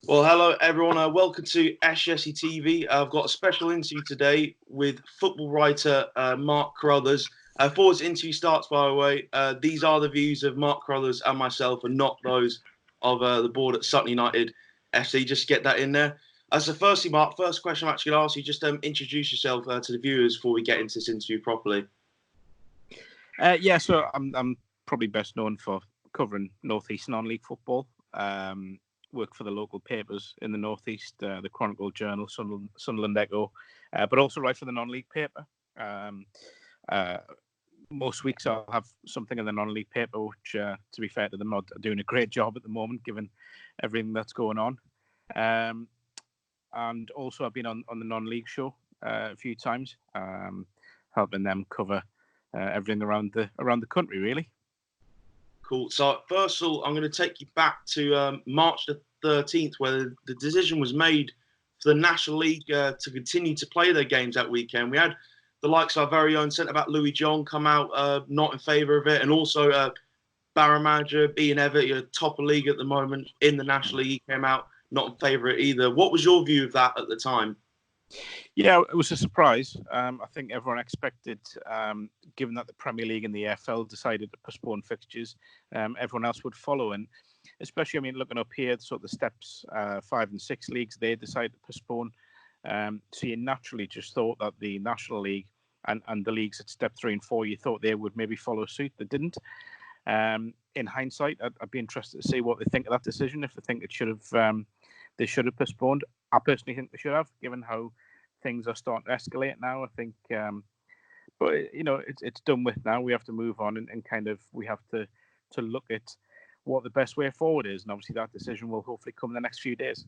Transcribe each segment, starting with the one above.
Well, hello everyone. Welcome to SUFCtv. I've got a special interview today with football writer Mark Carruthers. Before this interview starts, by the way, these are the views of Mark Carruthers and myself, and not those of the board at Sutton United FC. Just get that in there. So, firstly, Mark, first question I'm actually going to ask you: just introduce yourself to the viewers before we get into this interview properly. So I'm probably best known for covering North East non-league football. Work for the local papers in the North East, the Chronicle Journal, Sunderland Echo, but also write for the non-league paper. Most weeks I'll have something in the non-league paper, which, to be fair to them, are doing a great job at the moment, given everything that's going on. And also I've been on the non-league show a few times, helping them cover everything around the country, really. Cool. So first of all, I'm going to take you back to March the 13th, where the decision was made for the National League to continue to play their games that weekend. We had the likes of our very own centre-back Louis John come out not in favour of it, and also Barra manager Ian Evatt, top of league at the moment in the National League, came out not in favour of it either. What was your view of that at the time? Yeah, it was a surprise. I think everyone expected, given that the Premier League and the EFL decided to postpone fixtures, everyone else would follow. And especially, looking up here, sort of the steps 5 and 6 leagues, they decided to postpone. So you naturally just thought that the National League and the leagues at step 3 and 4, you thought they would maybe follow suit. They didn't. In hindsight, I'd be interested to see what they think of that decision. If they think they should have postponed. I personally think they should have, given how things are starting to escalate now. I think, but it's done with now. We have to move on and kind of we have to look at what the best way forward is, and obviously that decision will hopefully come in the next few days.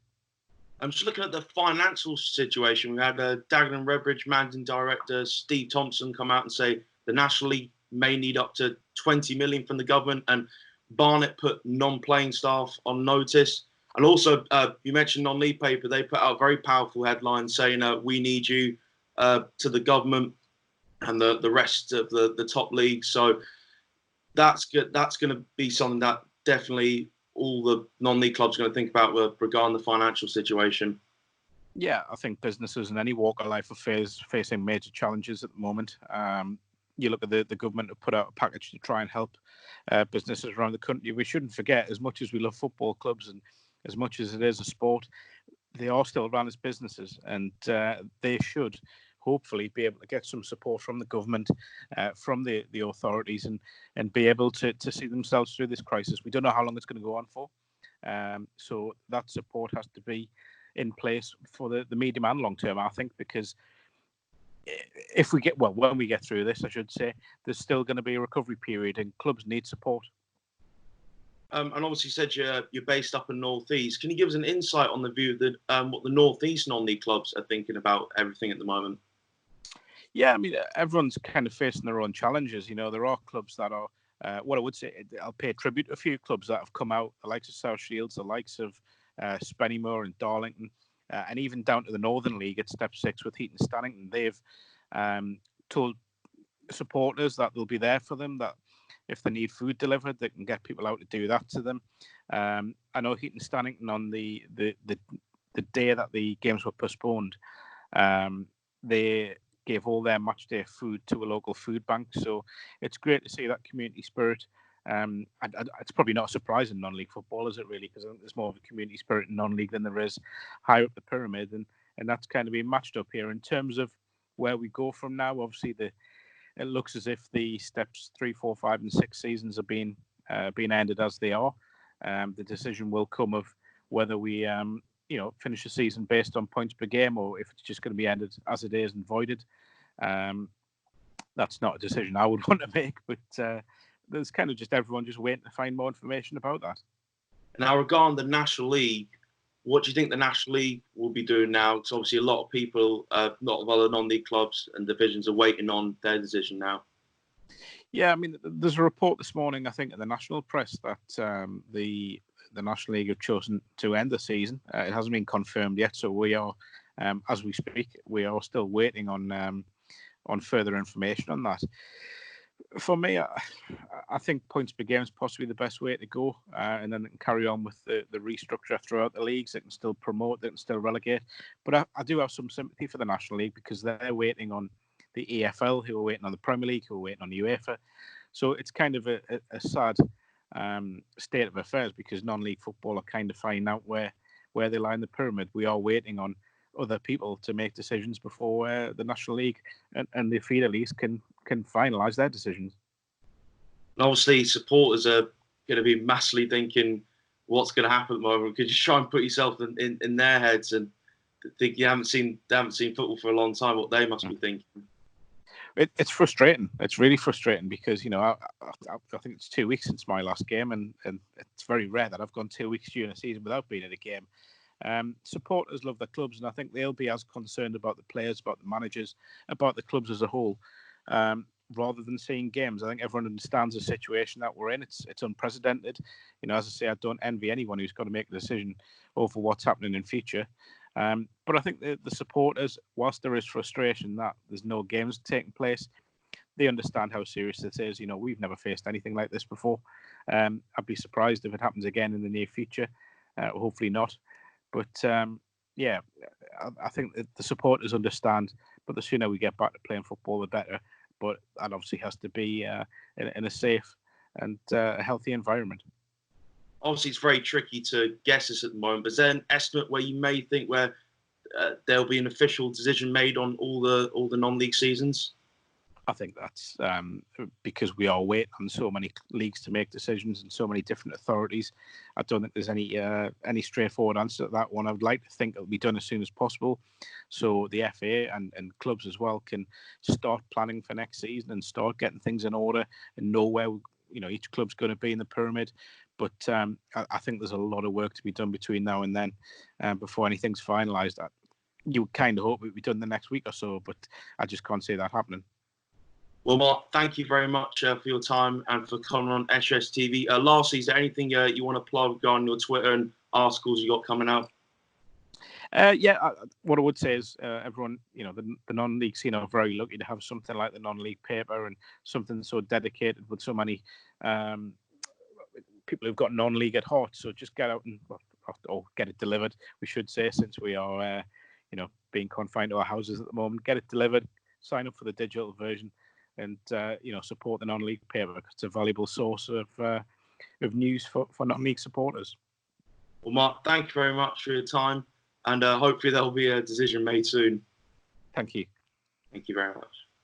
I'm just looking at the financial situation. We had Dagenham Redbridge managing director Steve Thompson come out and say the National League may need up to 20 million from the government, and Barnet put non-playing staff on notice. And also, you mentioned non-league paper. They put out a very powerful headline saying, we need you to the government and the rest of the top leagues. So that's good. That's going to be something that definitely all the non-league clubs are going to think about regarding the financial situation. Yeah, I think businesses in any walk of life are facing major challenges at the moment. You look at the government have put out a package to try and help businesses around the country. We shouldn't forget, as much as we love football clubs and as much as it is a sport, they are still run as businesses, and they should hopefully be able to get some support from the government, from the authorities, and be able to see themselves through this crisis. We don't know how long it's going to go on for, so that support has to be in place for the medium and long term, I think, because when we get through this, I should say, there's still going to be a recovery period, and clubs need support. And obviously, you said you're based up in North East. Can you give us an insight on the view that what the North East non-league clubs are thinking about everything at the moment? Yeah, everyone's kind of facing their own challenges. There are clubs that are, what I would say, I'll pay tribute to a few clubs that have come out, the likes of South Shields, the likes of Spennymoor and Darlington, and even down to the Northern League at Step 6 with Heaton Stannington. They've told supporters that they'll be there for them, that if they need food delivered, they can get people out to do that to them. I know Heaton Stannington, on the day that the games were postponed, they gave all their match day food to a local food bank. So it's great to see that community spirit. It's probably not a surprise in non-league football, is it really? Because I think there's more of a community spirit in non-league than there is higher up the pyramid, and that's kind of been matched up here. In terms of where we go from now, obviously it looks as if the steps 3, 4, 5, and 6 seasons are being ended as they are. The decision will come of whether we finish the season based on points per game, or if it's just going to be ended as it is and voided. That's not a decision I would want to make, but there's kind of just everyone just waiting to find more information about that. Now, regarding the National League, what do you think the National League will be doing now? Because obviously a lot of people, a lot of other non-league clubs and divisions are waiting on their decision now. Yeah, there's a report this morning, I think, in the national press that the National League have chosen to end the season. It hasn't been confirmed yet, so we are, as we speak, we are still waiting on further information on that. For me, I think points per game is possibly the best way to go, and then carry on with the restructure throughout the leagues. They can still promote, they can still relegate. But I do have some sympathy for the National League because they're waiting on the EFL, who are waiting on the Premier League, who are waiting on the UEFA. So it's kind of a sad state of affairs because non-league football are kind of finding out where they lie in the pyramid. We are waiting on other people to make decisions before the National League and the FIDA leagues can finalise their decisions. And obviously, supporters are going to be massively thinking what's going to happen at the moment. Could you try and put yourself in their heads and think they haven't seen football for a long time? What they must be thinking. It's frustrating. It's really frustrating because I think it's 2 weeks since my last game, and it's very rare that I've gone 2 weeks during a season without being at a game. Supporters love their clubs, and I think they'll be as concerned about the players, about the managers, about the clubs as a whole, rather than seeing games. I think everyone understands the situation that we're in. It's unprecedented. As I say, I don't envy anyone who's got to make a decision over what's happening in future. But I think the supporters, whilst there is frustration that there's no games taking place, they understand how serious this is. We've never faced anything like this before. I'd be surprised if it happens again in the near future. Hopefully not. But I think that the supporters understand. But the sooner we get back to playing football, the better. But that obviously has to be in a safe and a healthy environment. Obviously, it's very tricky to guess this at the moment. But is there an estimate where you may think where there'll be an official decision made on all the non-league seasons? I think that's because we are waiting on so many leagues to make decisions and so many different authorities. I don't think there's any straightforward answer to that one. I would like to think it'll be done as soon as possible, so the FA and clubs as well can start planning for next season and start getting things in order and know where each club's going to be in the pyramid. But I think there's a lot of work to be done between now and then before anything's finalised. You kind of hope it would be done the next week or so, but I just can't see that happening. Well, Mark, thank you very much for your time and for coming on SUFCtv. Lastly, is there anything you want to plug on your Twitter and articles you got coming out? What I would say is everyone, the non-league scene are very lucky to have something like the non-league paper and something so dedicated with so many people who've got non-league at heart. So just get out and or get it delivered, we should say, since we are being confined to our houses at the moment. Get it delivered, sign up for the digital version, and support the non-league paper because it's a valuable source of news for non-league supporters. Well, Mark, thank you very much for your time, and hopefully there will be a decision made soon. Thank you. Thank you very much.